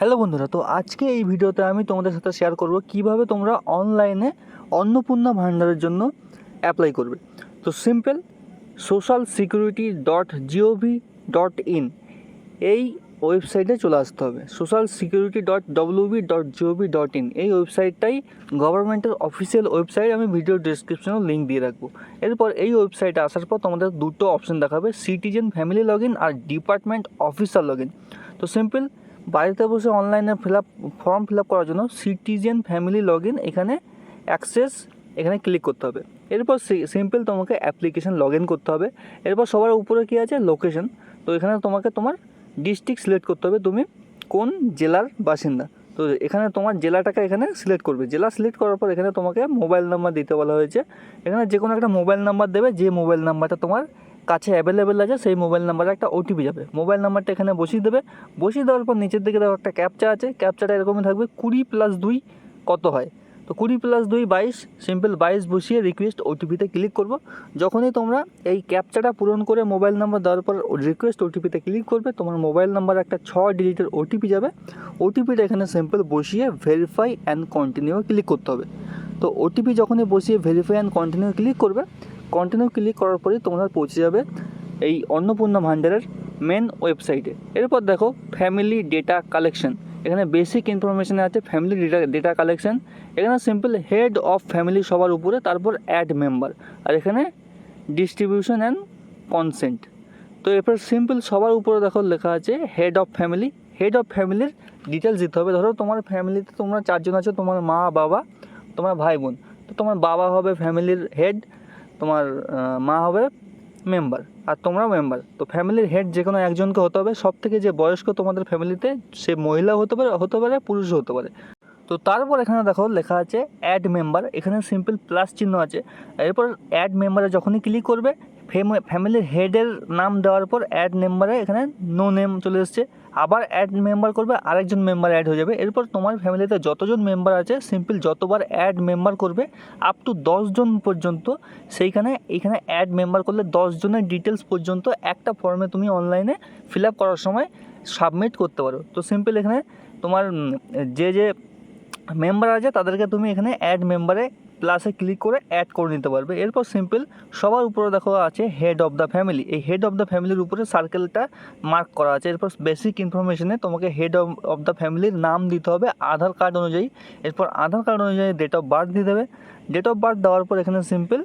Hello বন্ধুরা, তো আজকে এই ভিডিওতে আমি তোমাদের সাথে শেয়ার করব কিভাবে তোমরা অনলাইনে অন্নপূর্ণা ভান্ডারের জন্য অ্যাপ্লাই করবে। তো সিম্পল socialsecurity.gov.in এই ওয়েবসাইটে চলে আসতে হবে। socialsecurity.wb.gov.in এই ওয়েবসাইটটাই গভর্নমেন্টের অফিসিয়াল ওয়েবসাইট। আমি ভিডিও ডিসক্রিপশনেও লিঙ্ক দিয়ে রাখবো। এরপর এই ওয়েবসাইটে আসার পর তোমাদের দুটো অপশন দেখাবে, সিটিজেন ফ্যামিলি লগ ইন আর ডিপার্টমেন্ট অফিসার লগ ইন। তো সিম্পল বাড়িতে বসে অনলাইনে ফর্ম ফিল আপ করার জন্য সিটিজেন ফ্যামিলি লগ ইন এখানে এখানে ক্লিক করতে হবে। এরপর সিম্পল তোমাকে অ্যাপ্লিকেশান লগ ইন করতে হবে। এরপর সবার উপরে কী আছে, লোকেশন। তো এখানে তোমাকে তোমার ডিস্ট্রিক্ট সিলেক্ট করতে হবে, তুমি কোন জেলার বাসিন্দা। তো এখানে তোমার জেলাটাকে এখানে সিলেক্ট করবে। জেলা সিলেক্ট করার পর এখানে তোমাকে মোবাইল নাম্বার দিতে বলা হয়েছে। এখানে যে কোনো একটা মোবাইল নাম্বার দেবে, যে মোবাইল নাম্বারটা তোমার কাছে অ্যাভেলেবেল আছে সেই মোবাইল নাম্বারে একটা ওটিপি যাবে। মোবাইল নাম্বারটা এখানে বসিয়ে দেবে। বসিয়ে দেওয়ার পর নিচের দিকে দেখো একটা ক্যাপচা আছে। ক্যাপচাটা এরকমই থাকবে, 20+2 কত হয়। তো 20+2 22। সিম্পল 22 বসিয়ে রিকোয়েস্ট ওটিপিতে ক্লিক করবো। যখনই তোমরা এই ক্যাপচাটা পূরণ করে মোবাইল নাম্বার দেওয়ার পর রিকোয়েস্ট ওটিপিতে ক্লিক করবে, তোমার মোবাইল নাম্বার একটা 6 ডিজিটের ওটিপি যাবে। ওটিপিটা এখানে সিম্পল বসিয়ে ভেরিফাই অ্যান্ড কন্টিনিউ ক্লিক করতে হবে। তো ওটিপি যখনই বসিয়ে ভেরিফাই অ্যান্ড কন্টিনিউ ক্লিক করবে, কন্টিনিউ ক্লিক করার পরেই তোমরা পৌঁছে যাবে এই অন্নপূর্ণা ভান্ডারের মেন ওয়েবসাইটে। এরপর দেখো ফ্যামিলি ডেটা কালেকশন, এখানে বেসিক ইনফরমেশানে আছে ফ্যামিলি ডেটা কালেকশন। এখানে সিম্পল হেড অফ ফ্যামিলি সবার উপরে, তারপর অ্যাড মেম্বার, আর এখানে ডিস্ট্রিবিউশন অ্যান্ড কনসেন্ট। তো এরপর সিম্পল সবার উপরে দেখো লেখা আছে head of family. Head of ফ্যামিলির ডিটেলস দিতে হবে। ধরো তোমার ফ্যামিলিতে তোমরা 4 জন আছো, তোমার মা বাবা তোমার ভাই বোন। তো তোমার বাবা হবে ফ্যামিলির হেড, তোমার মা হবে মেম্বার, আর তোমরাও মেম্বার। তো ফ্যামিলির হেড যে কোনো একজনকে হতে হবে। সব থেকে যে বয়স্ক তোমাদের ফ্যামিলিতে, সে মহিলা হতে পারে পুরুষও হতে পারে। তো তারপর এখানে দেখো লেখা আছে অ্যাড মেম্বার, এখানে সিম্পল প্লাস চিহ্ন আছে। এরপর অ্যাড মেম্বারে যখনই ক্লিক করবে, ফ্যামিলির হেডের নাম দেওয়ার পর অ্যাড মেম্বারে এখানে নো নেম চলে এসছে। আবার অ্যাড মেম্বার করবে, আরেকজন মেম্বার অ্যাড হয়ে যাবে। এরপর তোমার ফ্যামিলিতে যতজন মেম্বার আছে সিম্পল যতবার অ্যাড মেম্বার করবে আপ টু 10 জন পর্যন্ত, এখানে অ্যাড মেম্বার করলে 10 জনের ডিটেলস পর্যন্ত একটা ফর্মে তুমি অনলাইনে ফিল আপ করার সময় সাবমিট করতে পারো। তো সিম্পল এখানে তোমার যে মেম্বার আছে তাদেরকে তুমি এখানে অ্যাড মেম্বারে প্লাসে ক্লিক করে অ্যাড করে নিতে পারবে। এরপর সিম্পল সবার উপরে দেখো আছে হেড অফ দ্য ফ্যামিলি। এই হেড অফ দ্য ফ্যামিলির উপরে সার্কেলটা মার্ক করা আছে। এরপর বেসিক ইনফরমেশনে তোমাকে হেড অফ দ্য ফ্যামিলির নাম দিতে হবে আধার কার্ড অনুযায়ী। এরপর আধার কার্ড অনুযায়ী ডেট অফ বার্থ দিয়ে দেবে। ডেট অফ বার্থ দেওয়ার পর এখানে সিম্পল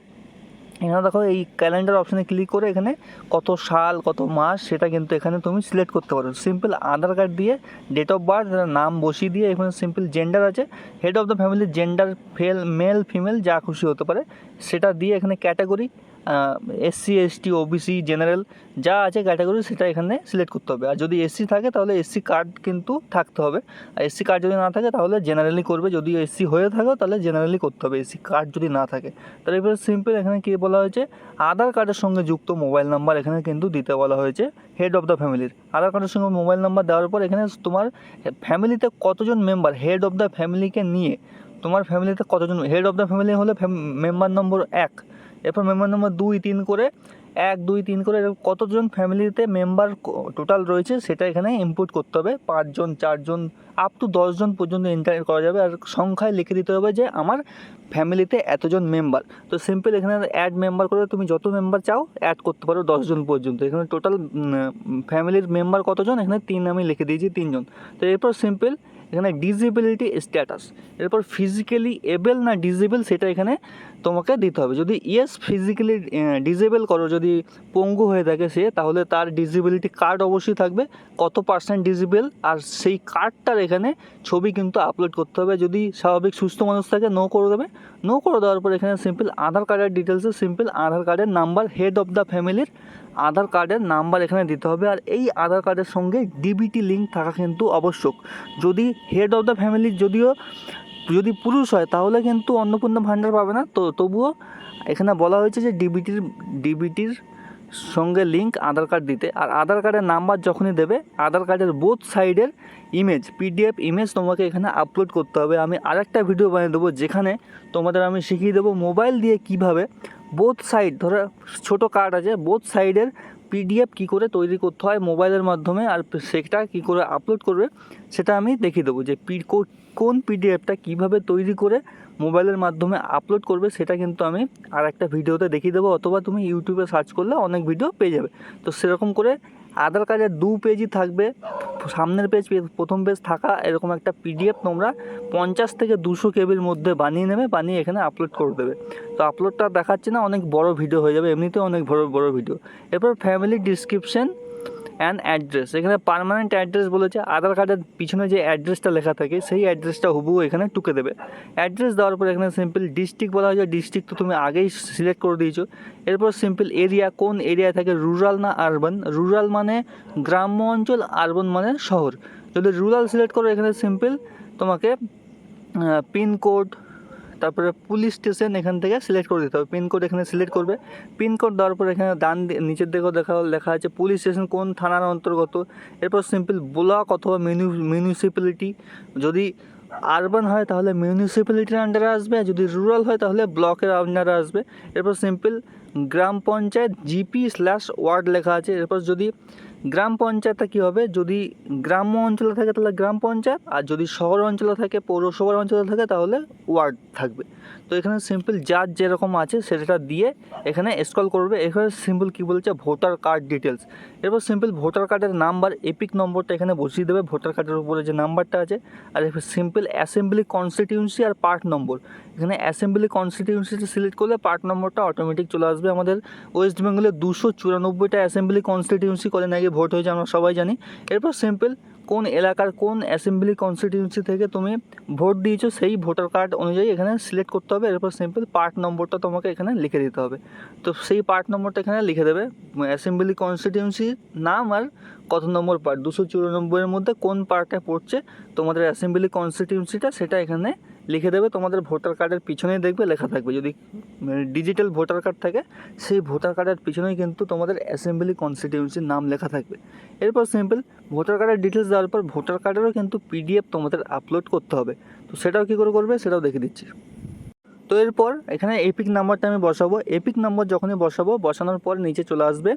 এখানে দেখো এই ক্যালেন্ডার অপশানে ক্লিক করে এখানে কত সাল কত মাস সেটা কিন্তু এখানে তুমি সিলেক্ট করতে পারো। সিম্পল আধার কার্ড দিয়ে ডেট অফ বার্থ নাম বসিয়ে দিয়ে এখানে সিম্পল জেন্ডার আছে, হেড অফ দ্য ফ্যামিলির জেন্ডার মেল ফিমেল যা খুশি হতে পারে সেটা দিয়ে এখানে category SC ST OBC general যা আছে ক্যাটাগরি সেটা এখানে সিলেক্ট করতে হবে। আর যদি SC থাকে তাহলে SC কার্ড কিন্তু থাকতে হবে, আর SC কার্ড যদি না থাকে তাহলে জেনারেলি করবে। যদি SC হয়ে থাকো তাহলে জেনারেলি করতে হবে, SC কার্ড যদি না থাকে। তাহলে এবার সিম্পল এখানে কী বলা হয়েছে, আধার কার্ডের সঙ্গে যুক্ত মোবাইল নাম্বার এখানে কিন্তু দিতে বলা হয়েছে হেড অফ দ্য ফ্যামিলির। আধার কার্ডের সঙ্গে মোবাইল নাম্বার দেওয়ার পর এখানে তোমার ফ্যামিলিতে কতজন মেম্বার, হেড অফ দ্য ফ্যামিলিকে নিয়ে তোমার ফ্যামিলিতে কতজন, হেড অফ দ্য ফ্যামিলি হলে মেম্বার নম্বর 1, এরপর মেম্বার নম্বর 2 3 করে 1 2 3 করে কতজন ফ্যামিলিতে মেম্বার টোটাল রয়েছে সেটা এখানে ইনপুট করতে হবে। 5 জন 4 জন আপ টু 10 জন পর্যন্ত এন্টার করা যাবে। আর সংখ্যায় লিখে দিতে হবে যে আমার ফ্যামিলিতে এতজন মেম্বার। তো সিম্পল এখানে অ্যাড মেম্বার করে তুমি যত মেম্বার চাও অ্যাড করতে পারো 10 জন পর্যন্ত। এখানে টোটাল ফ্যামিলির মেম্বার কতজন, এখানে 3 আমি লিখে দিয়েছি 3 জন। তো এরপর সিম্পল এখানে ডিসেবিলিটি স্ট্যাটাস, এরপর ফিজিক্যালি এবেল না ডিসেবল সেটা এখানে তোমাকে দিতে হবে। যদি ইয়েস ফিজিক্যালি ডিসেবল করো, যদি পঙ্গু হয়ে থাকে সে, তাহলে তার ডিসেবিলিটি কার্ড অবশ্যই থাকবে কত % ডিসেবল, আর সেই কার্ডটার এখানে ছবি কিন্তু আপলোড করতে হবে। যদি স্বাভাবিক সুস্থ মানুষ থাকে নো করে দেবে। নো করে দেওয়ার পর এখানে সিম্পল আধার কার্ডের ডিটেলসে সিম্পল আধার কার্ডের নাম্বার, হেড অফ দ্য ফ্যামিলির আধার কার্ডের নাম্বার এখানে দিতে হবে। আর এই আধার কার্ডের সঙ্গে ডিবিটি লিঙ্ক থাকা কিন্তু আবশ্যক। যদি হেড অফ দ্য ফ্যামিলির যদি পুরুষ হয় তাহলে কিন্তু অন্নপূর্ণা ভান্ডার পাবে না। তো তবুও এখানে বলা হয়েছে যে ডিবিটির সঙ্গে লিঙ্ক আধার কার্ড দিতে। আর আধার কার্ডের নাম্বার যখনই দেবে, আধার কার্ডের বোথ সাইডের ইমেজ PDF ইমেজ তোমাকে এখানে আপলোড করতে হবে। আমি আরেকটা ভিডিও বানিয়ে দেবো যেখানে তোমাদের আমি শিখিয়ে দেবো মোবাইল দিয়ে কিভাবে বোথ সাইড, ধরো ছোটো কার্ড আছে, বোথ সাইডের পিডিএফ কী করে তৈরি করতে হয় মোবাইলের মাধ্যমে, আর সেটা কী করে আপলোড করবে সেটা আমি দেখিয়ে দেবো। যে কোন পিডিএফটা কীভাবে তৈরি করে মোবাইলের মাধ্যমে আপলোড করবে সেটা কিন্তু আমি আর একটা ভিডিওতে দেখিয়ে দেবো, অথবা তুমি ইউটিউবে সার্চ করলে অনেক ভিডিও পেয়ে যাবে। তো সেরকম করে আধার কার্ডের 2 পেজই থাকবে, সামনের পেজ প্রথম পেজ থাকা এরকম একটা পিডিএফ তোমরা 50 থেকে 200 কেবির মধ্যে বানিয়ে নেবে, বানিয়ে এখানে আপলোড করে দেবে। তো আপলোডটা দেখাচ্ছি না, অনেক বড় ভিডিও হয়ে যাবে, এমনিতেও অনেক বড় ভিডিও। এরপর ফ্যামিলি ডিসক্রিপশন অ্যান্ড অ্যাড্রেস, এখানে পার্মানেন্ট অ্যাড্রেস বলেছে। আধার কার্ডের পিছনে যে অ্যাড্রেসটা লেখা থাকে সেই অ্যাড্রেসটা হুবহু এখানে টুকে দেবে। অ্যাড্রেস দেওয়ার পর এখানে সিম্পল ডিস্ট্রিক্ট বলা হয়েছে, ডিস্ট্রিক্ট তো তুমি আগেই সিলেক্ট করে দিয়েছো। এরপর সিম্পল এরিয়া, কোন এরিয়া থাকে, রুরাল না আরবান। রুরাল মানে গ্রাম্য অঞ্চল, আরবান মানে শহর। যদি রুরাল সিলেক্ট করো এখানে সিম্পল তোমাকে পিনকোড, তারপরে পুলিশ স্টেশন এখান থেকে সিলেক্ট করে দিতে হবে। পিনকোড এখানে সিলেক্ট করবে। পিনকোড দেওয়ার পর এখানে নিচের দিকেও লেখা আছে পুলিশ স্টেশন কোন থানার অন্তর্গত। এরপর সিম্পল ব্লক অথবা মিউনিসিপ্যালিটি, যদি আরবান হয় তাহলে মিউনিসিপ্যালিটির আন্ডারে আসবে, আর যদি রুরাল হয় তাহলে ব্লকের আন্ডারে আসবে। এরপর সিম্পল গ্রাম পঞ্চায়েত জিপি/ওয়ার্ড লেখা আছে। এরপর যদি গ্রাম পঞ্চায়েতটা কী হবে, যদি গ্রাম্য অঞ্চলে থাকে তাহলে গ্রাম পঞ্চায়েত, আর যদি শহর অঞ্চলে থাকে পৌরসভার অঞ্চলে থাকে তাহলে ওয়ার্ড থাকবে। তো এখানে সিম্পল যার যেরকম আছে সেটা দিয়ে এখানে স্ক্রল করবে। এখানে সিম্পল কী বলছে, ভোটার কার্ড ডিটেলস। এরপর সিম্পল ভোটার কার্ডের নাম্বার, এপিক নম্বরটা এখানে বসিয়ে দেবে ভোটার কার্ডের উপরে যে নাম্বারটা আছে। আর সিম্পল অ্যাসেম্বলি কনস্টিটিউয়েন্সি আর পার্ট নম্বর, এখানে অ্যাসেম্বলি কনস্টিটিউয়েন্সিটা সিলেক্ট করলে পার্ট নম্বরটা অটোমেটিক চলে আসবে। আমাদের ওয়েস্ট বেঙ্গলে 294টা অ্যাসেম্বলি কনস্টিটিউয়েন্সি কদিন আগে ভোট হয়েছে, আমরা সবাই জানি। এরপর সিম্পল কোন এলাকার কোন অ্যাসেম্বলি কনস্টিটিউয়েন্সি থেকে তুমি ভোট দিয়েছো সেই ভোটার কার্ড অনুযায়ী এখানে সিলেক্ট করতে হবে। এরপর সিম্পল পার্ট নম্বরটা তোমাকে এখানে লিখে দিতে হবে। তো সেই পার্ট নম্বরটা এখানে লিখে দেবে, অ্যাসেম্বলি কনস্টিটিউয়েন্সির নাম আর কত নম্বর পার্ট, 294-এর মধ্যে কোন পার্টে পড়ছে তোমাদের অ্যাসেম্বলি কনস্টিটিউয়েন্সিটা সেটা এখানে লিখে দেবে। তোমাদের ভোটার কার্ডের পিছনেই দেখবে লেখা থাকবে, যদি ডিজিটাল ভোটার কার্ড থাকে সেই ভোটার কার্ডের পিছনেই কিন্তু তোমাদের অ্যাসেম্বলি কনস্টিটিউয়েন্সির নাম লেখা থাকবে। এরপর সিম্পল ভোটার কার্ডের ডিটেলস দেওয়ার পর ভোটার কার্ডেরও কিন্তু পিডিএফ তোমাদের আপলোড করতে হবে। তো সেটাও কী করে করবে সেটাও দেখে দিচ্ছি। তো এরপর এখানে এপিক নাম্বারটা আমি বসাবো। এপিক নম্বর যখনই বসানোর পর নিচে চলে আসবে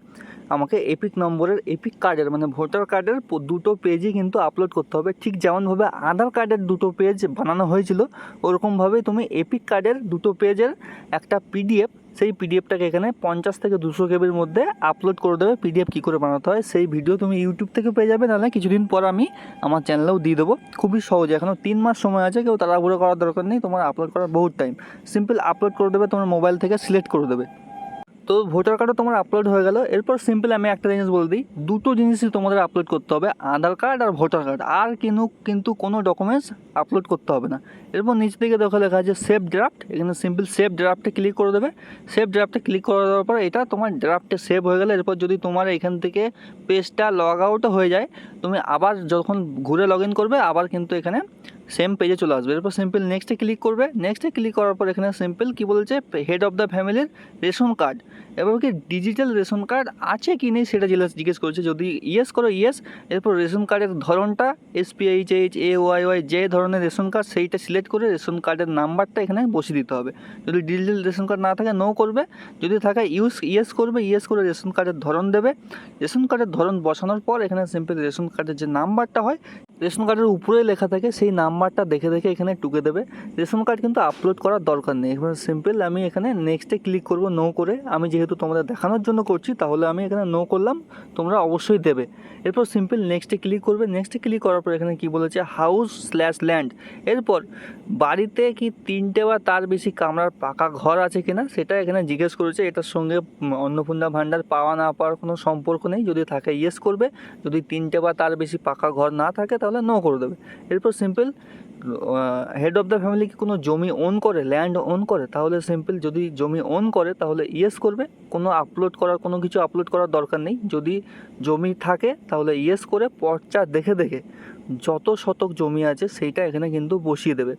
আমাকে এপিক নম্বরের এপিক কার্ডের মানে ভোটার কার্ডের 2টো পেজই কিন্তু আপলোড করতে হবে। ঠিক যেমনভাবে আধার কার্ডের 2টো পেজ বানানো হয়েছিল ওরকমভাবেই তুমি এপিক কার্ডের 2টো পেজের একটা পিডিএফ, সেই পিডিএফটাকে এখানে 50 থেকে 200 কেবির মধ্যে আপলোড করে দেবে। পিডিএফ কী করে বানাতে হয় সেই ভিডিও তুমি ইউটিউব থেকে পেয়ে যাবে, নাহলে কিছুদিন পর আমি আমার চ্যানেলেও দিয়ে দেবো। খুবই সহজে, এখনও 3 মাস সময় আছে, কেউ তাড়াহুড়ো করার দরকার নেই, তোমার আপলোড করার বহুত টাইম। সিম্পল আপলোড করে দেবে, তোমার মোবাইল থেকে সিলেক্ট করে দেবে। তো ভোটার কার্ডও তোমার আপলোড হয়ে গেল। এরপর সিম্পল আমি একটা জিনিস বলে দিই, 2টো জিনিসই তোমাদের আপলোড করতে হবে, আধার কার্ড আর ভোটার কার্ড, আর কিন্তু কোনো ডকুমেন্টস আপলোড করতে হবে না। এরপর নিচ থেকে দেখো লেখা আছে সেভ ড্রাফট, এখানে সিম্পল সেভ ড্রাফটে ক্লিক করে দেবে। সেভ ড্রাফটে ক্লিক করে দেওয়ার পর এটা তোমার ড্রাফটে সেভ হয়ে গেলে, এরপর যদি তোমার এখান থেকে পেজটা লগ আউটও হয়ে যায়, তুমি আবার যখন ঘুরে লগ ইন করবে আবার কিন্তু এখানে সেম পেজে চলে আসবে। এরপর সিম্পল নেক্সটে ক্লিক করবে। নেক্সটে ক্লিক করার পর এখানে সিম্পল কী বলছে, হেড অফ দ্য ফ্যামিলির রেশন কার্ড, এবার কি ডিজিটাল রেশন কার্ড আছে কি নেই সেটা জিজ্ঞেস করছে। যদি ইয়েস করো ইয়েস, এরপর রেশন কার্ডের ধরনটা SPHH AYY যে ধরনের রেশন কার্ড সেইটা সিলেক্ট করে রেশন কার্ডের নাম্বারটা এখানে বসিয়ে দিতে হবে। যদি ডিজিটাল রেশন কার্ড না থাকে নো করবে, যদি থাকে ইয়েস করবে। ইয়েস করে রেশন কার্ডের ধরন দেবে। রেশন কার্ডের ধরন বসানোর পর এখানে সিম্পল রেশন কার্ডের যে নাম্বারটা হয় রেশন কার্ডের উপরে লেখা থাকে সেই নাম্বারটা দেখে এখানে টুকে দেবে। রেশন কার্ড কিন্তু আপলোড করার দরকার নেই। এবার সিম্পল আমি এখানে নেক্সটে ক্লিক করব নো করে। আমি যেহেতু তোমাদের দেখানোর জন্য করছি তাহলে আমি এখানে নো করলাম, তোমরা অবশ্যই দেবে। এরপর সিম্পল নেক্সটে ক্লিক করবে। নেক্সটে ক্লিক করার পর এখানে কি বলেছে, হাউস/ল্যান্ড, এরপর বাড়িতে কি 3টে বা তার বেশি কামরার পাকা ঘর আছে কিনা সেটা এখানে জিজ্ঞেস করেছে। এটার সঙ্গে অন্নপূর্ণা ভাণ্ডার পাওয়া না পাওয়ার কোনো সম্পর্ক নেই। যদি থাকে ইয়েস করবে, যদি 3টে বা তার বেশি পাকা ঘর না থাকে তাহলে নো করে দেবে। এরপর simple head of the family কি কোনো জমি ওন করে, ল্যান্ড ওন করে, তাহলে সিম্পল যদি জমি ওন করে তাহলে ইয়েস করবে। কোনো কিছু আপলোড করার দরকার নেই। যদি জমি থাকে তাহলে ইয়েস করে পর্চা দেখে যত শতক জমি আছে সেইটা এখানে কিন্তু বসিয়ে দেবে।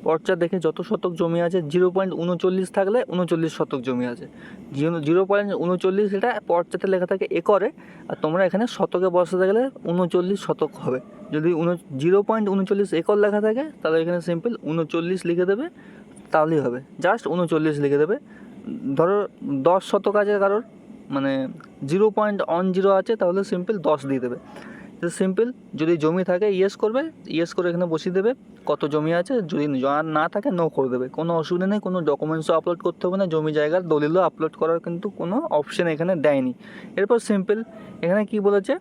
পর্চা দেখে যত শতক জমি আছে 0.39 থাকলে 39 শতক জমি আছে। 0.39 এটা পর্চাতে লেখা থাকে একরে, আর তোমরা এখানে শতকে বসাতে গেলে 39 শতক হবে। যদি 0.39 একর লেখা থাকে তাহলে এখানে সিম্পল 39 লিখে দেবে, তাহলেই হবে। জাস্ট 39 লিখে দেবে। ধরো 10 শতক আছে কারোর, মানে 0.10 আছে তাহলে সিম্পল 10 দিয়ে দেবে। তো সিম্পল যদি জমি থাকে ইয়েস করবে, ইয়েস করে এখানে বসিয়ে দেবে কত জমি আছে, যদি না থাকে নো করে দেবে। কোনো অসুবিধা নেই, কোনো ডকুমেন্টসও আপলোড করতে হবে না, জমি জায়গার দলিলও আপলোড করার কিন্তু কোনো অপশন এখানে দেয়নি। এরপর সিম্পল এখানে কি বলেছে,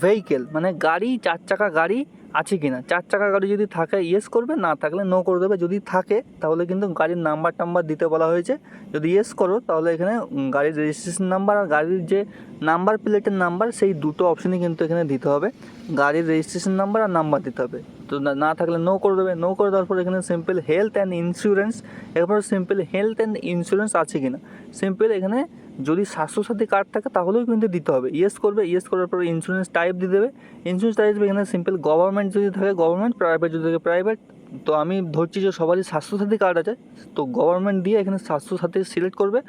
ভেহিকেল মানে গাড়ি, 4 চাকা গাড়ি আছে কি না। 4 চাকা গাড়ি যদি থাকে ইয়েস করবে, না থাকলে নো করে দেবে। যদি থাকে তাহলে কিন্তু গাড়ির নাম্বার দিতে বলা হয়েছে, যদি ইয়েস করো তাহলে এখানে গাড়ির রেজিস্ট্রেশন নাম্বার আর গাড়ির যে নাম্বার প্লেটের নাম্বার, সেই দুটো অপশানই কিন্তু এখানে দিতে হবে। গাড়ির রেজিস্ট্রেশন নাম্বার আর নাম্বার দিতে হবে। তো না থাকলে নো করে দেবে। নো করে দেওয়ার পর এখানে সিম্পল হেলথ অ্যান্ড ইন্স্যুরেন্স, এরপর সিম্পল হেলথ অ্যান্ড ইন্স্যুরেন্স আছে কি না। সিম্পল এখানে যদি স্বাস্থ্যসাথী কার্ড থাকে তাহলেও কিন্তু দিতে হবে, ইয়েস করবে। ইয়েস করার পর ইন্স্যুরেন্স টাইপ দিয়ে দেবে। ইন্স্যুরেন্স টাইপ এখানে সিম্পল গভর্নমেন্ট যদি থাকে গভর্নমেন্ট, প্রাইভেট যদি থাকে প্রাইভেট। তো আমি ধরছি যে সবারই স্বাস্থ্যসাথী কার্ড আছে, তো গভর্নমেন্ট দিয়ে এখানে স্বাস্থ্যসাথী সিলেক্ট করবে।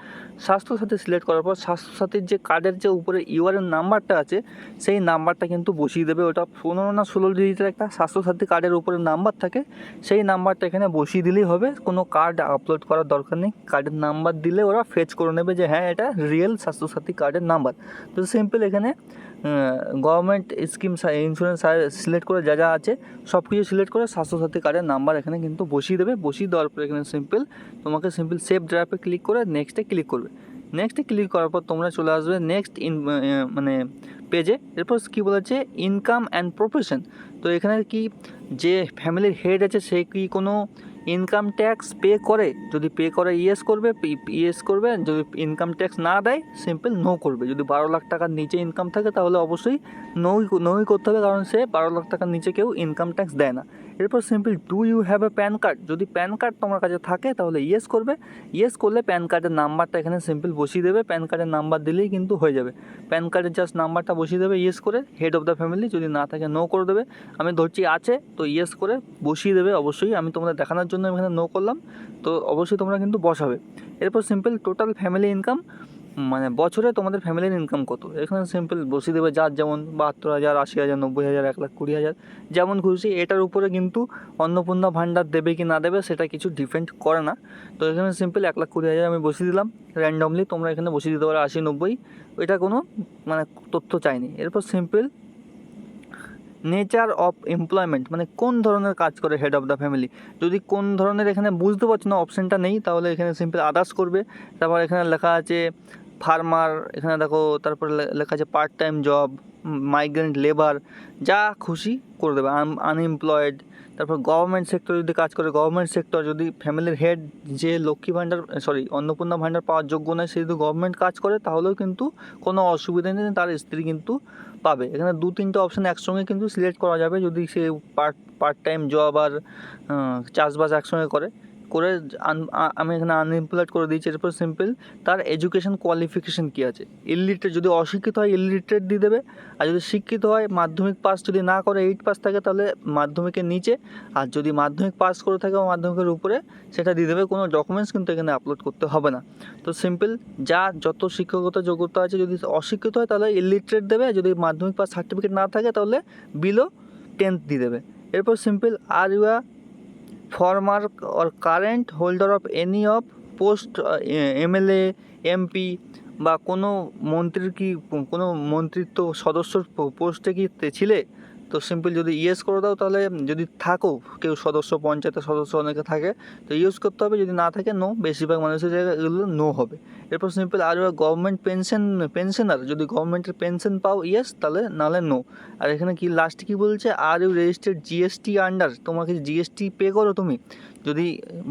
স্বাস্থ্যসাথী সিলেক্ট করার পর স্বাস্থ্যসাথীর যে কার্ডের যে উপরে ইউআরএন নাম্বারটা আছে, সেই নাম্বারটা কিন্তু বসিয়ে দেবে। ওটা 15 না 16 ডিজিটের একটা স্বাস্থ্যসাথী কার্ডের উপরে নাম্বার থাকে, সেই নাম্বারটা এখানে বসিয়ে দিলেই হবে। কোনো কার্ড আপলোড করার দরকার নেই, কার্ডের নাম্বার দিলে ওরা ফেচ করে নেবে যে হ্যাঁ এটা রিয়েল স্বাস্থ্যসাথী কার্ডের নাম্বার। তো সিম্পল এখানে গভর্নমেন্ট স্কিম ইন্স্যুরেন্স সিলেক্ট করে যা যা আছে সব কিছু সিলেক্ট করে স্বাস্থ্যসাথী কার্ডের নাম্বার এখানে কিন্তু বসিয়ে দেবে। বসিয়ে দেওয়ার পর এখানে সিম্পল তোমাকে সিম্পল সেভ ড্রাফে ক্লিক করে নেক্সটে ক্লিক করবে। নেক্সটে ক্লিক করার পর তোমরা চলে আসবে নেক্সট মানে পেজে। এরপর কী বলেছে, ইনকাম অ্যান্ড প্রফেশন। তো এখানে কি যে ফ্যামিলির হেড আছে সে কি কোনো ইনকাম ট্যাক্স পে করে, যদি পে করে ইয়েস করবে, ইয়েস করবে। যদি ইনকাম ট্যাক্স না দেয় সিম্পল নো করবে। যদি 12 লাখ টাকার নিচে ইনকাম থাকে তাহলে অবশ্যই নোই করতে হবে, কারণ সে 12 লাখ টাকার নিচে কেউ ইনকাম ট্যাক্স দেয় না। এরপর simple do you have a PAN card, যদি প্যান কার্ড তোমার কাছে থাকে তাহলে ইয়েস করবে। ইয়েস করলে প্যান কার্ডের নাম্বারটা এখানে সিম্পল বসিয়ে দেবে। প্যান কার্ডের নাম্বার দিলেই কিন্তু হয়ে যাবে। প্যান কার্ডের জাস্ট নাম্বারটা বসিয়ে দেবে ইয়েস করে, হেড অফ দ্য ফ্যামিলি। যদি না থাকে নো করে দেবে। আমি ধরছি আছে, তো ইয়েস করে বসিয়ে দেবে অবশ্যই। আমি তোমাদের দেখানোর জন্য এখানে নো করলাম, তো অবশ্যই তোমরা কিন্তু বসাবে। এরপর সিম্পল টোটাল ফ্যামিলি ইনকাম, মানে বছরে তোমাদের ফ্যামিলির ইনকাম কত, এখানে সিম্পল বসিয়ে দেবে। যার যেমন 72,000, 80,000, 90,000, 1,20,000 যেমন খুশি। এটার উপরে কিন্তু অন্নপূর্ণা ভাণ্ডার দেবে কি না দেবে সেটা কিছু ডিপেন্ড করে না। তো এখানে সিম্পল 1,20,000 আমি বসিয়ে দিলাম র্যান্ডমলি। তোমরা এখানে বসিয়ে দিতে পারো 80, 90, এটা কোনো মানে তথ্য চাইনি। এরপর সিম্পল নেচার অফ এমপ্লয়মেন্ট, মানে কোন ধরনের কাজ করে হেড অফ দ্য ফ্যামিলি। যদি কোন ধরনের এখানে বুঝতে পারছো না, অপশানটা নেই, তাহলে এখানে সিম্পল আদার্স করবে। তারপর এখানে লেখা আছে ফার্মার, এখানে দেখো, তারপরে লেখা আছে part time job, migrant labour, যা খুশি করে দেবে। আনএমপ্লয়েড। তারপর গভর্নমেন্ট সেক্টর যদি কাজ করে গভর্নমেন্ট সেক্টর, যদি ফ্যামিলির হেড যে লক্ষ্মী ভাণ্ডার অন্নপূর্ণা ভাণ্ডার পাওয়ার যোগ্য নয়, সে যদি গভর্নমেন্ট কাজ করে তাহলেও কিন্তু কোনো অসুবিধা নেই, তার স্ত্রী কিন্তু পাবে। এখানে 2-3টে অপশান একসঙ্গে কিন্তু সিলেক্ট করা যাবে, যদি সে পার্ট টাইম জব আর চাষবাস একসঙ্গে করে। আমি এখানে আনএমপ্লয়েড করে দিয়েছি। এরপর সিম্পল তার এডুকেশন কোয়ালিফিকেশান কী আছে। ইলিটারেট, যদি অশিক্ষিত হয় ইলিটারেট দিয়ে দেবে। আর যদি শিক্ষিত হয়, মাধ্যমিক পাস যদি না করে 8 পাস থাকে তাহলে মাধ্যমিকের নিচে। আর যদি মাধ্যমিক পাস করে থাকে বা মাধ্যমিকের উপরে, সেটা দিয়ে দেবে। কোনো ডকুমেন্টস কিন্তু এখানে আপলোড করতে হবে না। তো সিম্পল যত শিক্ষাগত যোগ্যতা আছে, যদি অশিক্ষিত হয় তাহলে ইলিটারেট দেবে। যদি মাধ্যমিক পাস সার্টিফিকেট না থাকে তাহলে বিলো 10th দিয়ে দেবে। এরপর simple are you former or current holder of any of post MLA, MP বা কোনো মন্ত্রীর কি কোনো মন্ত্রিত্ব সদস্যর পোস্টে কি ছিলে। তো সিম্পল যদি ইয়েস করে দাও, তাহলে যদি থাকো কেউ সদস্য, পঞ্চায়েতের সদস্য অনেকে থাকে, তো ইউজ করতে হবে। যদি না থাকে নো, বেশিরভাগ মানুষের জায়গায় এগুলো নো হবে। এরপর সিম্পল আর গভর্নমেন্ট পেনশনার, যদি গভর্নমেন্টের পেনশন পাও ইয়েস, তাহলে নাহলে নো। আর এখানে কি লাস্টে কী বলছে, are you registered GST under, তোমাকে জিএসটি পে করো তুমি, যদি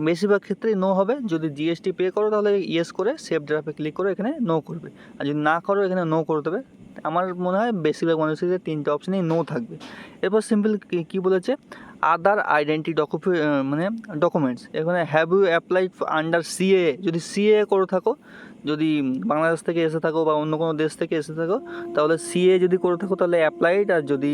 বেশিরভাগ ক্ষেত্রেই নো হবে। যদি জিএসটি পে করো তাহলে ইয়েস করে সেভ ড্রাফে ক্লিক করে এখানে নো করবে। আর যদি না করো এখানে নো করে দেবে। আমার মনে হয় বেশিরভাগ মানুষের 3টে অপশানেই নো থাকবে। এরপর সিম্পল কী বলেছে, আদার আইডেন্টি মানে ডকুমেন্টস। এখানে have you applied under CA, যদি সিএ করে থাকো, যদি বাংলাদেশ থেকে এসে থাকো বা অন্য কোনো দেশ থেকে এসে থাকো তাহলে সিএ যদি করে থাকো তাহলে অ্যাপ্লাইড। আর যদি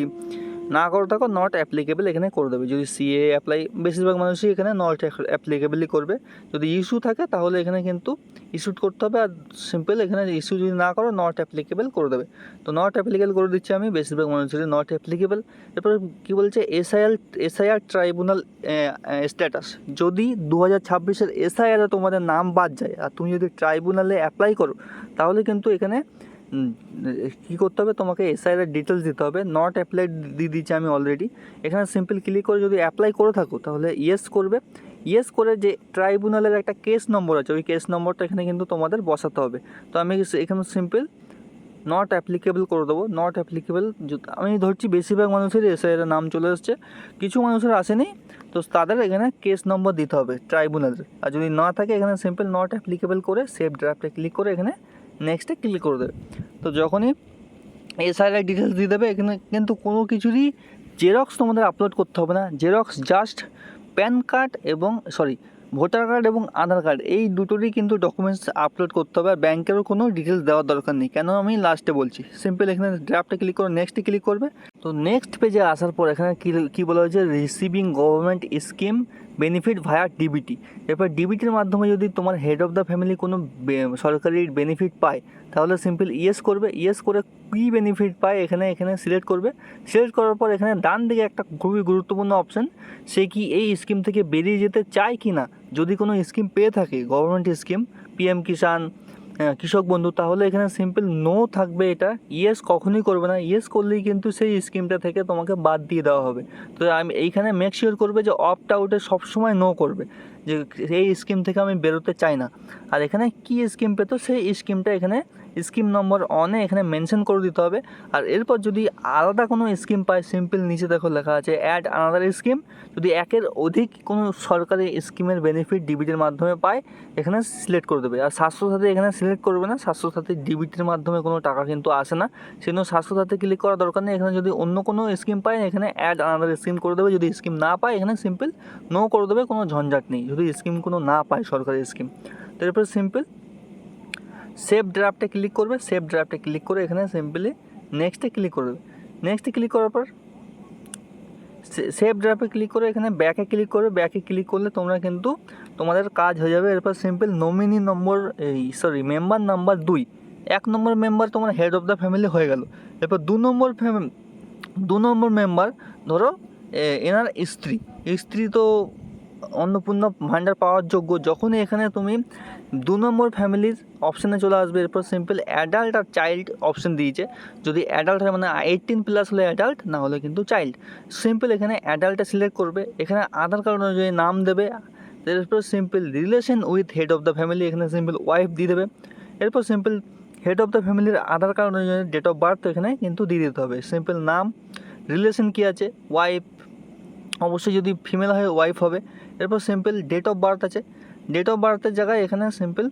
না করে থাকো নট অ্যাপ্লিকেবল এখানে করে দেবে। যদি সিএ অ্যাপ্লাই, বেশিরভাগ মানুষই এখানে নট অ্যাপ্লিকেবলই করবে। যদি ইস্যু থাকে তাহলে এখানে কিন্তু ইস্যুড করতে হবে, আর সিম্পল এখানে ইস্যু যদি না করো নট অ্যাপ্লিকেবল করে দেবে। তো নট অ্যাপ্লিকেবল করে দিচ্ছি আমি, বেশিরভাগ মানুষের নট অ্যাপ্লিকেবল। এরপরে কী বলছে, এসআইআর ট্রাইব্যুনাল স্ট্যাটাস। যদি 2026-এর এসআইআরে তোমাদের নাম বাদ যায় আর তুমি যদি ট্রাইব্যুনালে অ্যাপ্লাই করো, তাহলে কিন্তু এখানে কী করতে হবে, তোমাকে এসআইআর ডিটেলস দিতে হবে। নট অ্যাপ্লাই দিয়ে দিচ্ছি আমি অলরেডি। এখানে সিম্পল ক্লিক করে যদি অ্যাপ্লাই করে থাকো তাহলে ইয়েস করবে। ইয়েস করে যে ট্রাইব্যুনালের একটা কেস নম্বর আছে, ওই কেস নম্বরটা এখানে কিন্তু তোমাদের বসাতে হবে। তো আমি এখানে সিম্পল নট অ্যাপ্লিকেবল করে দেবো। নট অ্যাপ্লিকেবল আমি ধরছি বেশিরভাগ মানুষের এসআইআর নাম চলে এসছে, কিছু মানুষের আসেনি, তো তাদের এখানে কেস নম্বর দিতে হবে ট্রাইব্যুনালের। আর যদি না থাকে এখানে সিম্পল নট অ্যাপ্লিকেবল করে সেভ ড্রাফটে ক্লিক করে এখানে নেক্সটে ক্লিক করে দেবে। তো যখনই এসআইআর ডিটেলস দিয়ে দেবে, এখানে কিন্তু কোনো কিছুরই জেরক্স তোমাদের আপলোড করতে হবে না। জেরক্স জাস্ট প্যান কার্ড এবং ভোটার কার্ড এবং আধার কার্ড, এই দুটোরই কিন্তু ডকুমেন্টস আপলোড করতে হবে। আর ব্যাংকেরও কোনো ডিটেলস দেওয়ার দরকার নেই, কেন আমি লাস্টে বলছি। সিম্পল এখানে ড্রাফটে ক্লিক করে নেক্সটে ক্লিক করবে। তো নেক্সট পেজে আসার পর এখানে কী বলা হয়েছে, রিসিভিং গভর্নমেন্ট স্কিম বেনিফিট ভায়া ডিবিটি। এরপর ডিবিটির মাধ্যমে যদি তোমার হেড অফ দ্য ফ্যামিলি কোনো সরকারি বেনিফিট পায়, তাহলে সিম্পল ইয়েস করবে। ইয়েস করে কী বেনিফিট পায় এখানে সিলেক্ট করবে। সিলেক্ট করার পর এখানে ডান দিকে একটা খুবই গুরুত্বপূর্ণ অপশান, সে কি এই স্কিম থেকে বেরিয়ে যেতে চায় কি না। যদি কোনো স্কিম পেয়ে থাকে, গভর্নমেন্ট স্কিম, পিএম কিষাণ, কৃষক বন্ধু, তাহলে এখানে সিম্পল নো থাকবে। এটা ইয়েস কখনোই করবে না। ইয়েস করলেই কিন্তু সেই স্কিমটা থেকে তোমাকে বাদ দিয়ে দেওয়া হবে। তো আমি এইখানে মেক শিওর করবে যে অপ্ট আউটে সবসময় নো করবে, যে এই স্কিম থেকে আমি বেরোতে চাই না। আর এখানে কী স্কিম পেতো সেই স্কিমটা এখানে স্কিম নম্বর অনে এখানে মেনশন করে দিতে হবে। আর এরপর যদি আলাদা কোনো স্কিম পায়, সিম্পল নিচে দেখো লেখা আছে অ্যাড আনাদার স্কিম। যদি একের অধিক কোনো সরকারি স্কিমের বেনিফিট ডিবিটির মাধ্যমে পায়, এখানে সিলেক্ট করে দেবে। আর স্বাস্থ্যসাথী এখানে সিলেক্ট করবে না, স্বাস্থ্যসাথী ডিবিটির মাধ্যমে কোনো টাকা কিন্তু আসে না, সেজন্য স্বাস্থ্যসাথী ক্লিক করার দরকার নেই। এখানে যদি অন্য কোনো স্কিম পায়, এখানে অ্যাড আনাদার স্কিম করে দেবে। যদি স্কিম না পায়, এখানে সিম্পল নো করে দেবে, কোনো ঝঞ্ঝাট নেই যদি স্কিম কোনো না পায় সরকারি স্কিম। তো এরপর সিম্পল সেভ ড্রাফটে ক্লিক করবে। সেভ ড্রাফটে ক্লিক করে এখানে সিম্পলি নেক্সটে ক্লিক করবে। নেক্সটে ক্লিক করার পর সেভ ড্রাফটে ক্লিক করে এখানে ব্যাকে ক্লিক করবে। ব্যাকে ক্লিক করলে তোমরা কিন্তু তোমাদের কাজ হয়ে যাবে। এরপর সিম্পল নমিনি নম্বর মেম্বার নাম্বার 2, 1 নম্বর মেম্বার তোমার হেড অফ দ্য ফ্যামিলি হয়ে গেল। এরপর 2 নম্বর মেম্বার ধরো এনার স্ত্রী তো অন্নপূর্ণা ভাণ্ডার পাওয়ার যোগ্য। যখনই এখানে তুমি 2 নম্বর ফ্যামিলির অপশানে চলে আসবে, এরপর সিম্পল অ্যাডাল্ট আর চাইল্ড অপশান দিয়েছে। যদি অ্যাডাল্ট হয় মানে 18+ হলে অ্যাডাল্ট, না হলে কিন্তু চাইল্ড। সিম্পল এখানে অ্যাডাল্টটা সিলেক্ট করবে। এখানে আধার কার্ড অনুযায়ী নাম দেবে। এরপর simple relation with head of the family, এখানে সিম্পল ওয়াইফ দিয়ে দেবে। এরপর সিম্পল হেড অফ দ্য ফ্যামিলির আধার কার্ড অনুযায়ী ডেট অফ বার্থ এখানে কিন্তু দিয়ে দিতে হবে। সিম্পল নাম, রিলেশন কী আছে, ওয়াইফ, অবশ্যই যদি ফিমেল হয় ওয়াইফ হবে। এরপর সিম্পল ডেট অফ বার্থ আছে, ডেট অফ বার্থের জায়গায় এখানে সিম্পল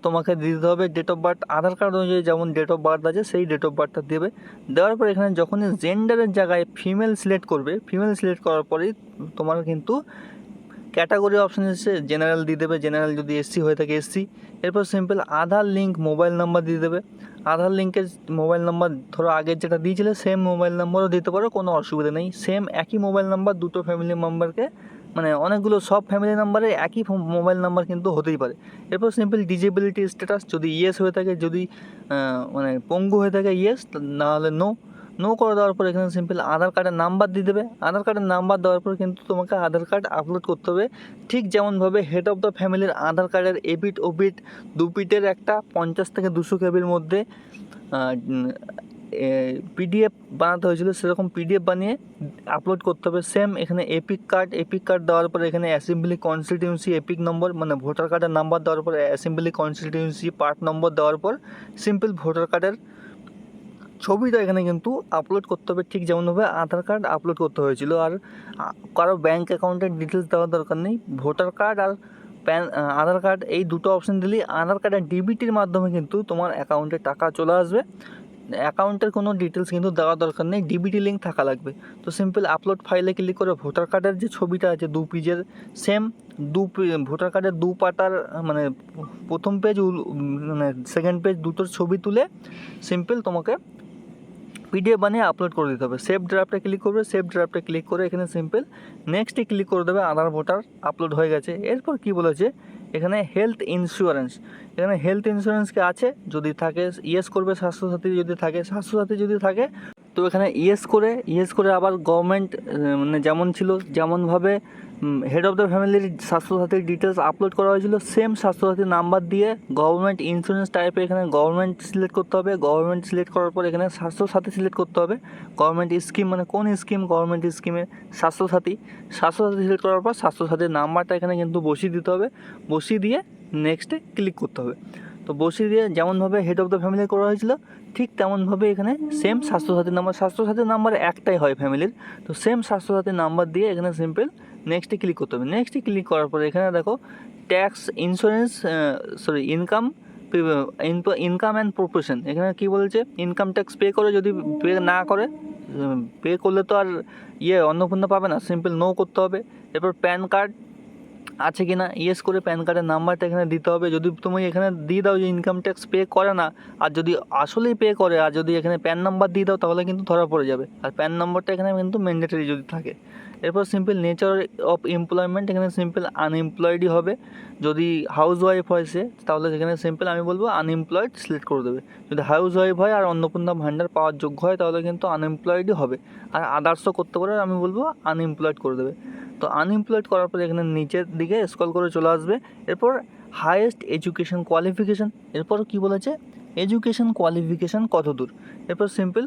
তোমাকে দিতে হবে date of birth. Aadhaar card অনুযায়ী যেমন ডেট অফ বার্থ আছে সেই ডেট অফ বার্থটা দেবে। দেওয়ার পর এখানে যখনই জেন্ডারের জায়গায় ফিমেল সিলেক্ট করবে, ফিমেল সিলেক্ট করার পরেই তোমার কিন্তু ক্যাটাগরি অপশান এসে জেনারেল দিয়ে দেবে। জেনারেল যদি এসসি হয়ে থাকে এসসি। এরপর সিম্পল আধার লিঙ্ক মোবাইল নাম্বার দিয়ে দেবে। আধার লিঙ্কের মোবাইল নাম্বার ধরো আগের যেটা দিয়েছিলে সেম মোবাইল নাম্বারও দিতে পারো, কোনো অসুবিধা নেই। সেম একই মোবাইল নাম্বার দুটো ফ্যামিলি মেম্বারকে, মানে অনেকগুলো সব ফ্যামিলি নাম্বারে একই মোবাইল নাম্বার কিন্তু হতেই পারে। এরপর সিম্পল ডিজেবিলিটি স্ট্যাটাস, যদি ইয়েস হয়ে থাকে, যদি মানে পঙ্গু হয়ে থাকে ইয়েস, না হলে নো করে দেওয়ার পর এখানে সিম্পল আধার কার্ডের নাম্বার দিয়ে দেবে। আধার কার্ডের নাম্বার দেওয়ার পর কিন্তু তোমাকে আধার কার্ড আপলোড করতে হবে, ঠিক যেমনভাবে হেড অফ দ্য ফ্যামিলির আধার কার্ডের এপিট ওপিট 2 পিটের একটা 50 থেকে 200 কেবির মধ্যে পিডিএফ বানাতে হয়েছিল, সেরকম পিডিএফ বানিয়ে আপলোড করতে হবে। সেম এখানে এপিক কার্ড দেওয়ার পরে এখানে অ্যাসেম্বলি কনস্টিটিউয়েন্সি এপিক নম্বর, মানে ভোটার কার্ডের নাম্বার দেওয়ার পর অ্যাসেম্বলি কনস্টিটিউয়েন্সি পার্ট নম্বর দেওয়ার পর সিম্পল ভোটার কার্ডের ছবিটা এখানে কিন্তু আপলোড করতে হবে, ঠিক যেমনভাবে আধার কার্ড আপলোড করতে হয়েছিল। আর কারো ব্যাঙ্ক অ্যাকাউন্টের ডিটেলস দেওয়ার দরকার নেই। ভোটার কার্ড আর আধার কার্ড এই দুটো অপশান দিলেই আধার কার্ডের ডিবিটির মাধ্যমে কিন্তু তোমার অ্যাকাউন্টে টাকা চলে আসবে। অ্যাকাউন্টের কোনো ডিটেলস কিন্তু দেওয়ার দরকার নেই, ডিবিটি লিঙ্ক থাকা লাগবে। তো সিম্পল আপলোড ফাইলে ক্লিক করে ভোটার কার্ডের যে ছবিটা আছে 2 পেজের, সেম ভোটার কার্ডের 2 পাতার, মানে প্রথম পেজ মানে সেকেন্ড পেজ দুটোর ছবি তুলে সিম্পল তোমাকে পিডিএফ বানিয়ে আপলোড করে দিতে হবে। সেভ ড্রাফটে ক্লিক করবে, সেভ ড্রাফটে ক্লিক করে এখানে সিম্পল নেক্সটে ক্লিক করে দেবে। আধার ভোটার আপলোড হয়ে গেছে। এরপর কি বলেছে এখানে হেলথ ইন্স্যুরেন্স, এখানে হেলথ ইন্স্যুরেন্স কি আছে, যদি থাকে ইয়েস করবে, স্বাস্থ্যসাথী যদি থাকে, স্বাস্থ্যসাথী যদি থাকে তো এখানে ইয়েস করে আবার গভর্নমেন্ট মানে যেমন ছিল যেমনভাবে হেড অফ দ্য ফ্যামিলির স্বাস্থ্যসাথীর ডিটেলস আপলোড করা হয়েছিল, সেম স্বাস্থ্যসাথীর নাম্বার দিয়ে গভর্নমেন্ট ইন্স্যুরেন্স টাইপে এখানে গভর্নমেন্ট সিলেক্ট করতে হবে। গভর্নমেন্ট সিলেক্ট করার পর এখানে স্বাস্থ্যসাথী সিলেক্ট করতে হবে। গভর্নমেন্ট স্কিম মানে কোন স্কিম, গভর্নমেন্ট স্কিমের স্বাস্থ্যসাথী সিলেক্ট করার পর স্বাস্থ্যসাথীর নাম্বারটা এখানে কিন্তু বসিয়ে দিতে হবে। বসিয়ে দিয়ে নেক্সটে ক্লিক করতে হবে। তো বসিয়ে দিয়ে যেমনভাবে হেড অফ দ্য ফ্যামিলি করা হয়েছিল ঠিক তেমনভাবে এখানে সেম স্বাস্থ্যসাথীর নাম্বার একটাই হয় ফ্যামিলির, তো সেম স্বাস্থ্যসাথীর নাম্বার দিয়ে এখানে সিম্পল নেক্সটে ক্লিক করতে হবে। নেক্সটে ক্লিক করার পর এখানে দেখো tax insurance income and profession, এখানে কী বলছে ইনকাম ট্যাক্স পে করে, যদি পে না করে, পে করলে তো আর অন্নপূর্ণা পাবে না, সিম্পল নো করতে হবে। এরপর প্যান কার্ড আছে কি না ইয়েস করে প্যান কার্ডের নাম্বারটা এখানে দিতে হবে। যদি তুমি এখানে দিয়ে দাও যে ইনকাম ট্যাক্স পে করে না, আর যদি আসলেই পে করে, আর যদি এখানে প্যান নাম্বার দিয়ে দাও তাহলে কিন্তু ধরা পড়ে যাবে। আর প্যান নাম্বারটা এখানে কিন্তু ম্যান্ডেটরি যদি থাকে। এরপর সিম্পল নেচার অফ এমপ্লয়মেন্ট, এখানে সিম্পল আনএমপ্লয়েডই হবে। যদি হাউস ওয়াইফ হয় সে, তাহলে সেখানে সিম্পল আমি বলবো আনএমপ্লয়েড সিলেক্ট করে দেবে। যদি হাউস ওয়াইফ হয় আর অন্নপূর্ণা ভাণ্ডার পাওয়ার যোগ্য হয় তাহলে কিন্তু আনএমপ্লয়েডই হবে। আর আদার্সও করতে পারে, আমি বলবো আনএমপ্লয়েড করে দেবে। তো আনএমপ্লয়েড করার পর এখানে নিচের দিকে স্ক্রল করে চলে আসবে। এরপর হাইয়েস্ট এডুকেশন কোয়ালিফিকেশান, এরপর কি বলেছে এডুকেশন কোয়ালিফিকেশান কত দূর। এরপর সিম্পল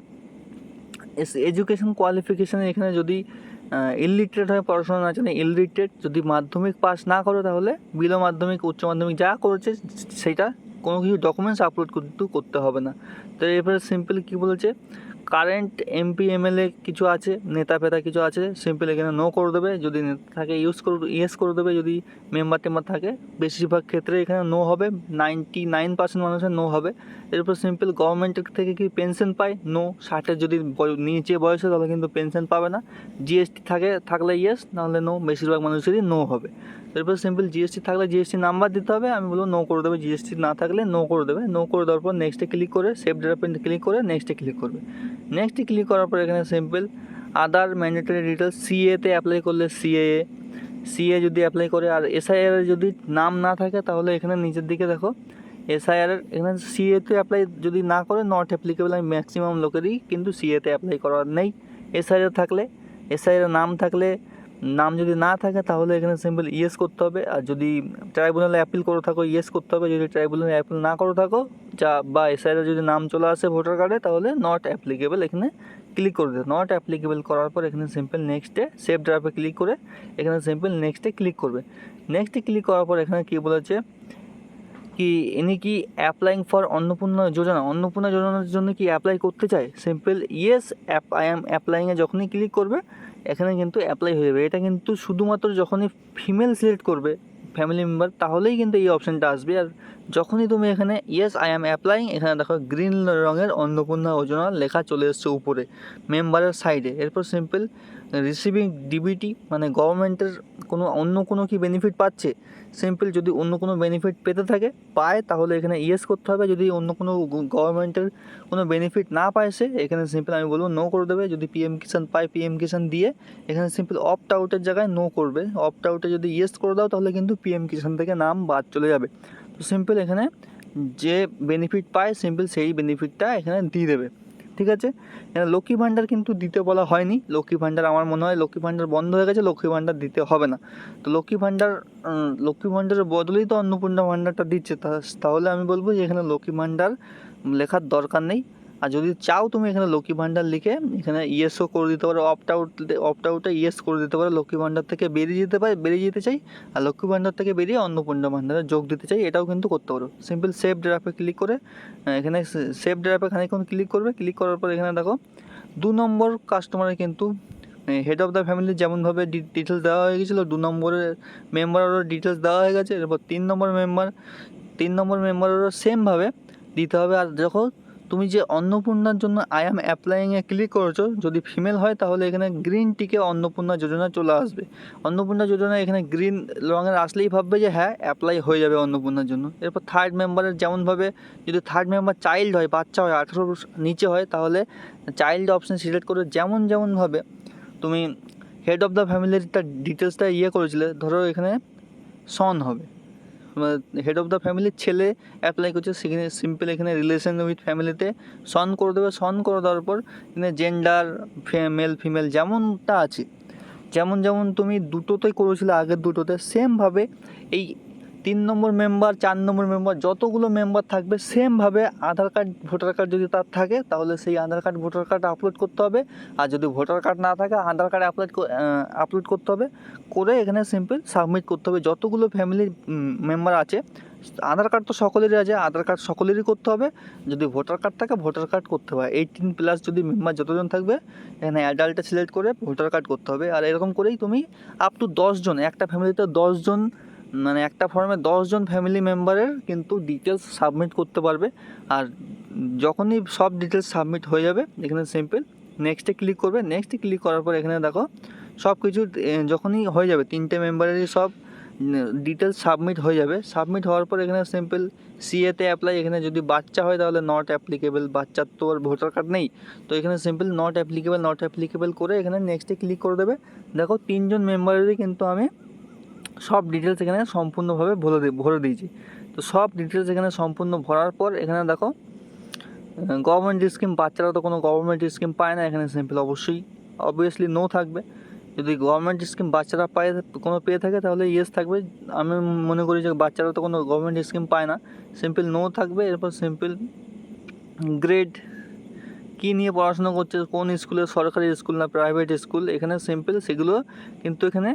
এডুকেশন কোয়ালিফিকেশানে এখানে যদি ইললিটারেট হয়, পড়াশোনা না জানে, ইললিটারেট, যদি মাধ্যমিক পাস না করো তাহলে বিলো মাধ্যমিক, উচ্চ মাধ্যমিক যা করেছে সেটা কোনো কিছু ডকুমেন্টস আপলোড কিন্তু করতে হবে না। তো এরপরে সিম্পল কী বলেছে কারেন্ট এমপি এমএলএ কিছু আছে, নেতা ফেতা কিছু আছে, সিম্পল এখানে নো করে দেবে। যদি নেতা থাকে ইয়েস করে দেবে, যদি মেম্বার টেম্বার থাকে, বেশিরভাগ ক্ষেত্রে এখানে নো হবে, 99% মানুষের নো হবে। এরপর সিম্পল গভর্নমেন্টের থেকে কি পেনশন পায়, নো। 60-এর যদি নিচে বয়সে তাহলে কিন্তু পেনশন পাবে না। জিএসটি থাকলে ইয়েস, নাহলে নো, বেশিরভাগ মানুষেরই নো হবে। এরপর সিম্পল জিএসটি থাকলে জিএসটি নাম্বার দিতে হবে, আমি বলবো নো করে দেবে। জিএসটি না থাকলে নো করে দেবে। নো করে দেওয়ার পর নেক্সটে ক্লিক করে সেভ ড্রাফটে ক্লিক করে নেক্সটে ক্লিক করবে। নেক্সটে ক্লিক করার পর এখানে সিম্পল আদার ম্যান্ডেটরি ডিটেলস, সিএতে অ্যাপ্লাই করলে সিএ যদি অ্যাপ্লাই করে, আর এসআইআর যদি নাম না থাকে তাহলে এখানে নিচের দিকে দেখো এসআইআর এখানে সিএতে অ্যাপ্লাই যদি না করে নট অ্যাপ্লিকেবল, আমি ম্যাক্সিমাম লোকেরই কিন্তু সিএতে অ্যাপ্লাই করার নেই। এসআইআর নাম থাকলে, নাম যদি না থাকে তাহলে এখানে সিম্পল ইয়েস করতে হবে। আর যদি ট্রাইব্যুনালে অ্যাপিল করে থাকো ইয়েস করতে হবে। যদি ট্রাইব্যুনালে অ্যাপিল না করে থাকো বা এসআইআর যদি নাম চলে আসে ভোটার কার্ডে তাহলে নট অ্যাপ্লিকেবল এখানে ক্লিক করে দেবে। নট অ্যাপ্লিকেবল করার পর এখানে সিম্পল নেক্সটে সেভ ড্রাফটে ক্লিক করে এখানে সিম্পল নেক্সটে ক্লিক করবে। নেক্সটে ক্লিক করার পর এখানে কী বলেছে কি ইনি কি অ্যাপ্লাইং ফর অন্নপূর্ণা যোজনার জন্য কি অ্যাপ্লাই করতে চায়, সিম্পল ইয়েস আই অ্যাম অ্যাপ্লাইংয়ে যখনই ক্লিক করবে এখানে কিন্তু অ্যাপ্লাই হয়ে যাবে। এটা কিন্তু শুধুমাত্র যখনই ফিমেল সিলেক্ট করবে ফ্যামিলি মেম্বার তাহলেই কিন্তু এই অপশানটা আসবে। আর যখনই তুমি এখানে ইয়েস আই অ্যাম অ্যাপ্লাইং, এখানে দেখো গ্রিন রঙের অন্নপূর্ণা যোজনা লেখা চলে এসছে উপরে মেম্বারের সাইডে। এরপর সিম্পল রিসিভিং ডিবিটি মানে গভর্নমেন্টের অন্য কোনো কি বেনিফিট পাচ্ছে, সিম্পল যদি অন্য কোনো বেনিফিট পেতে থাকে পায় তাহলে এখানে ইয়েস করতে হবে। যদি অন্য কোনো গভর্নমেন্টের কোনো বেনিফিট না পায় সে, এখানে সিম্পল আমি বলবো নো করে দেবে। যদি পিএম কিষাণ পায় পিএম কিষাণ দিয়ে এখানে সিম্পল অপ্ট আউটের জায়গায় নো করবে। অপ্ট আউটে যদি ইয়েস করে দাও তাহলে কিন্তু পিএম কিষাণ থেকে নাম বাদ চলে যাবে। তো সিম্পল এখানে যে বেনিফিট পায় সিম্পল সেই বেনিফিটটা এখানে দিয়ে দেবে। ঠিক আছে, লক্ষ্মী ভাণ্ডার কিন্তু দিতে বলা হয়নি। লক্ষ্মী ভাণ্ডার আমার মনে হয় লক্ষ্মী ভাণ্ডার বন্ধ হয়ে গেছে, লক্ষ্মী ভাণ্ডার দিতে হবে না। তো লক্ষ্মী ভাণ্ডারের বদলেই তো অন্নপূর্ণা ভাণ্ডারটা দিচ্ছে, তাহলে আমি বলবো যে এখানে লক্ষ্মী ভাণ্ডার লেখার দরকার নেই। আর যদি চাও তুমি এখানে লক্ষ্মী ভাণ্ডার লিখে এখানে ইয়েসও করে দিতে পারো, অপ্ট আউটে ইয়েস করে দিতে পারো। লক্ষ্মী ভাণ্ডার থেকে বেরিয়ে যেতে চাই আর লক্ষ্মী ভাণ্ডার থেকে বেরিয়ে অন্নপূর্ণা ভাণ্ডারে যোগ দিতে চাই, এটাও কিন্তু করতে পারো। সিম্পল সেভ ড্রাফটে ক্লিক করে এখানে সেভ ড্রাফটে খানিকক্ষণ ক্লিক করবে। ক্লিক করার পর এখানে দেখো 2 নম্বর কাস্টমারে কিন্তু হেড অফ দ্য ফ্যামিলি যেমনভাবে ডিটেলস দেওয়া হয়ে গেছিলো 2 নম্বরের মেম্বারেরও ডিটেলস দেওয়া হয়ে গেছে। এরপর 3 নম্বর মেম্বারেরও সেমভাবে দিতে হবে। আর দেখো তুমি যে অন্নপূর্ণার জন্য আই অ্যাম অ্যাপ্লাইংয়ে ক্লিক করেছো, যদি ফিমেল হয় তাহলে এখানে গ্রিন টিকে অন্নপূর্ণা যোজনা চলে আসবে। অন্নপূর্ণা যোজনা এখানে গ্রিন রঙের আসলেই ভাববে যে হ্যাঁ অ্যাপ্লাই হয়ে যাবে অন্নপূর্ণার জন্য। এরপর থার্ড মেম্বারের যেমনভাবে, যদি থার্ড মেম্বার চাইল্ড হয়, বাচ্চা হয়, 18 নিচে হয়, তাহলে চাইল্ড অপশান সিলেক্ট করে যেমনভাবে তুমি হেড অফ দ্য ফ্যামিলির ডিটেলসটা করেছিলে, ধরো এখানে সন হবে, হেড অফ দ্য ফ্যামিলির ছেলে অ্যাপ্লাই করছে, সেখানে সিম্পল এখানে রিলেশন উইথ ফ্যামিলিতে সন করে দেবে। সন করে দেওয়ার পর এখানে জেন্ডার মেল ফিমেল যেমনটা আছে, যেমন তুমি দুটোতেই করেছিলে আগের দুটোতে, সেমভাবে এই 3 নম্বর মেম্বার 4 নম্বর মেম্বার যতগুলো মেম্বার থাকবে সেমভাবে আধার কার্ড ভোটার কার্ড যদি তার থাকে তাহলে সেই আধার কার্ড ভোটার কার্ড আপলোড করতে হবে। আর যদি ভোটার কার্ড না থাকে আধার কার্ড আপলোড করতে হবে, করে এখানে সিম্পল সাবমিট করতে হবে। যতগুলো ফ্যামিলির মেম্বার আছে, আধার কার্ড তো সকলেরই আছে, আধার কার্ড সকলেরই করতে হবে। যদি ভোটার কার্ড থাকে ভোটার কার্ড করতে হবে। 18+ যদি মেম্বার যতজন থাকবে এখানে অ্যাডাল্টটা সিলেক্ট করে ভোটার কার্ড করতে হবে। আর এরকম করেই তুমি আপ টু 10 জন, একটা ফ্যামিলিতে 10 জন, মানে একটা ফর্মে 10 জন ফ্যামিলি মেম্বারের কিন্তু ডিটেলস সাবমিট করতে পারবে। আর যখনই সব ডিটেলস সাবমিট হয়ে যাবে এখানে সিম্পল নেক্সটে ক্লিক করবে। নেক্সটে ক্লিক করার পর এখানে দেখো সব কিছু যখনই হয়ে যাবে, 3টে মেম্বারেরই সব ডিটেলস সাবমিট হয়ে যাবে। সাবমিট হওয়ার পর এখানে সিম্পল সিএতে অ্যাপ্লাই, এখানে যদি বাচ্চা হয় তাহলে নট অ্যাপ্লিকেবল, বাচ্চার তো আর ভোটার কার্ড নেই, তো এখানে সিম্পল নট অ্যাপ্লিকেবল করে এখানে নেক্সটে ক্লিক করে দেবে। দেখো 3 জন মেম্বারেরই কিন্তু আমি সব ডিটেলস এখানে সম্পূর্ণভাবে ভরে দিয়েছি। তো সব ডিটেলস এখানে সম্পূর্ণ ভরার পর এখানে দেখো গভর্নমেন্ট স্কিম, বাচ্চারা তো কোনো গভর্নমেন্ট স্কিম পায় না, এখানে সিম্পল অবভিয়াসলি নো থাকবে। যদি গভর্নমেন্ট স্কিম বাচ্চারা পেয়ে থাকে তাহলে ইয়েস থাকবে। আমি মনে করি যে বাচ্চারা তো কোনো গভর্নমেন্ট স্কিম পায় না, সিম্পল নো থাকবে। এরপর সিম্পল গ্রেড, কী নিয়ে পড়াশোনা করছে, কোন স্কুলে, সরকারি স্কুল না প্রাইভেট স্কুল, এখানে সিম্পল সেগুলো কিন্তু এখানে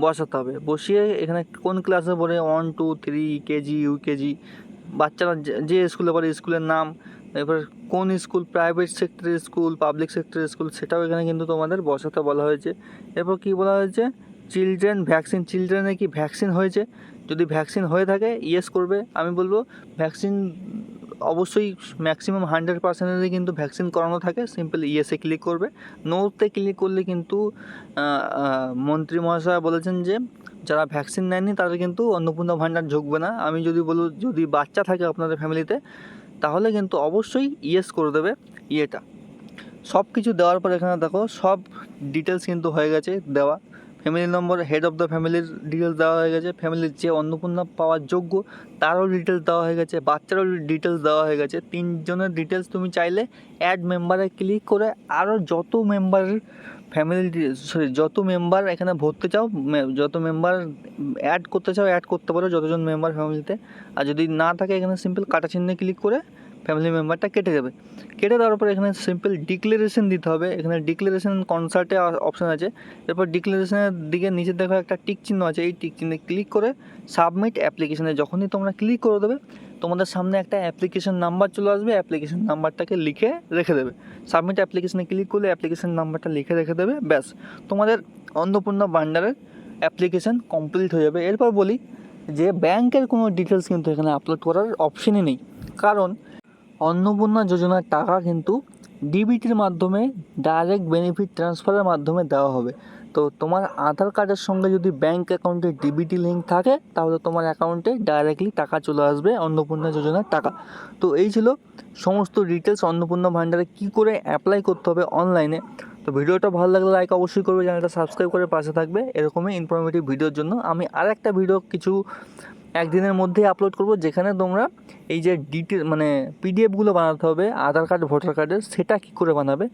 বসাতে হবে। বসিয়ে এখানে কোন ক্লাসে পড়ে 1, 2, 3 কেজি, ইউকেজি, বাচ্চারা যে স্কুলে পড়ে স্কুলের নাম, এবার কোন স্কুল, প্রাইভেট সেক্টরের স্কুল, পাবলিক সেক্টরের স্কুল, সেটাও এখানে কিন্তু তোমাদের বসাতে বলা হয়েছে। এরপর কী বলা হয়েছে, চিলড্রেন ভ্যাকসিন, চিলড্রেনের কি ভ্যাকসিন হয়েছে, যদি ভ্যাকসিন হয়ে থাকে ইয়েস করবে। আমি বলবো ভ্যাকসিন অবশ্যই ম্যাক্সিমাম 100%-এরই কিন্তু ভ্যাকসিন করানো থাকে, সিম্পল ইয়েসে ক্লিক করবে। নোতে ক্লিক করলে কিন্তু মন্ত্রী মহাশয় বলেছেন যে যারা ভ্যাকসিন নেননি তাদের কিন্তু অন্নপূর্ণা ভাণ্ডার ঢুকবে না। আমি যদি যদি বাচ্চা থাকে আপনাদের ফ্যামিলিতে তাহলে কিন্তু অবশ্যই ইয়েস করে দেবে। সব কিছু দেওয়ার পর এখানে দেখো সব ডিটেলস কিন্তু হয়ে গেছে দেওয়া। Family number, head of the ফ্যামিলির ডিটেলস দেওয়া হয়ে গেছে, ফ্যামিলির যে অন্নপূর্ণা পাওয়ার যোগ্য তারও ডিটেলস দেওয়া হয়ে গেছে, বাচ্চারও ডিটেলস দেওয়া হয়ে গেছে। 3 জনের ডিটেলস তুমি চাইলে অ্যাড মেম্বারে ক্লিক করে আরও যত মেম্বার এখানে ভরতে চাও, যত মেম্বার অ্যাড করতে চাও অ্যাড করতে পারো, যতজন মেম্বার ফ্যামিলিতে। আর যদি না থাকে এখানে সিম্পল কাটা চিহ্নে ক্লিক করে ফ্যামিলি মেম্বারটা কেটে যাবে। কেটে দেওয়ার পর এখানে সিম্পল ডিক্লারেশন দিতে হবে। এখানে ডিক্লারেশন কনসার্টে অপশান আছে। এরপর ডিক্লারেশনের দিকে নিচে দেখো একটা টিক চিহ্ন আছে, এই টিক চিহ্নে ক্লিক করে সাবমিট অ্যাপ্লিকেশনে যখনই তোমরা ক্লিক করে দেবে তোমাদের সামনে একটা অ্যাপ্লিকেশন নাম্বার চলে আসবে, অ্যাপ্লিকেশন নাম্বারটাকে লিখে রেখে দেবে। সাবমিট অ্যাপ্লিকেশনে ক্লিক করলে অ্যাপ্লিকেশন নাম্বারটা লিখে রেখে দেবে, ব্যাস তোমাদের অন্নপূর্ণা ভাণ্ডারের অ্যাপ্লিকেশন কমপ্লিট হয়ে যাবে। এরপর বলি যে ব্যাংকের কোনো ডিটেলস কিন্তু এখানে আপলোড করার অপশনই নেই, কারণ অন্নপূর্ণা যোজনার টাকা কিন্তু ডিবিটির মাধ্যমে ডাইরেক্ট বেনিফিট ট্রান্সফারের মাধ্যমে দেওয়া হবে। তো তোমার আধার কার্ডের সঙ্গে যদি ব্যাঙ্ক অ্যাকাউন্টে ডিবিটি লিঙ্ক থাকে তাহলে তোমার অ্যাকাউন্টে ডাইরেক্টলি টাকা চলে আসবে অন্নপূর্ণা যোজনার টাকা। তো এই ছিল সমস্ত ডিটেলস অন্নপূর্ণা ভাণ্ডারে কী করে অ্যাপ্লাই করতে হবে অনলাইনে। তো ভিডিওটা ভালো লাগলে লাইক অবশ্যই করবে, চ্যানেলটা সাবস্ক্রাইব করে পাশে থাকবে এরকমই ইনফরমেটিভ ভিডিওর জন্য। আমি আরেকটা ভিডিও একদিনের মধ্যেই আপলোড করব যেখানে তোমরা এই যে পিডিএফগুলো বানাতে হবে আধার কার্ড ভোটার কার্ডের, সেটা কী করে বানাবে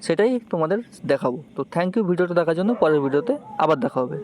সেটাই তোমাদের দেখাবো। তো থ্যাংক ইউ ভিডিওটা দেখার জন্য, পরের ভিডিওতে আবার দেখা হবে।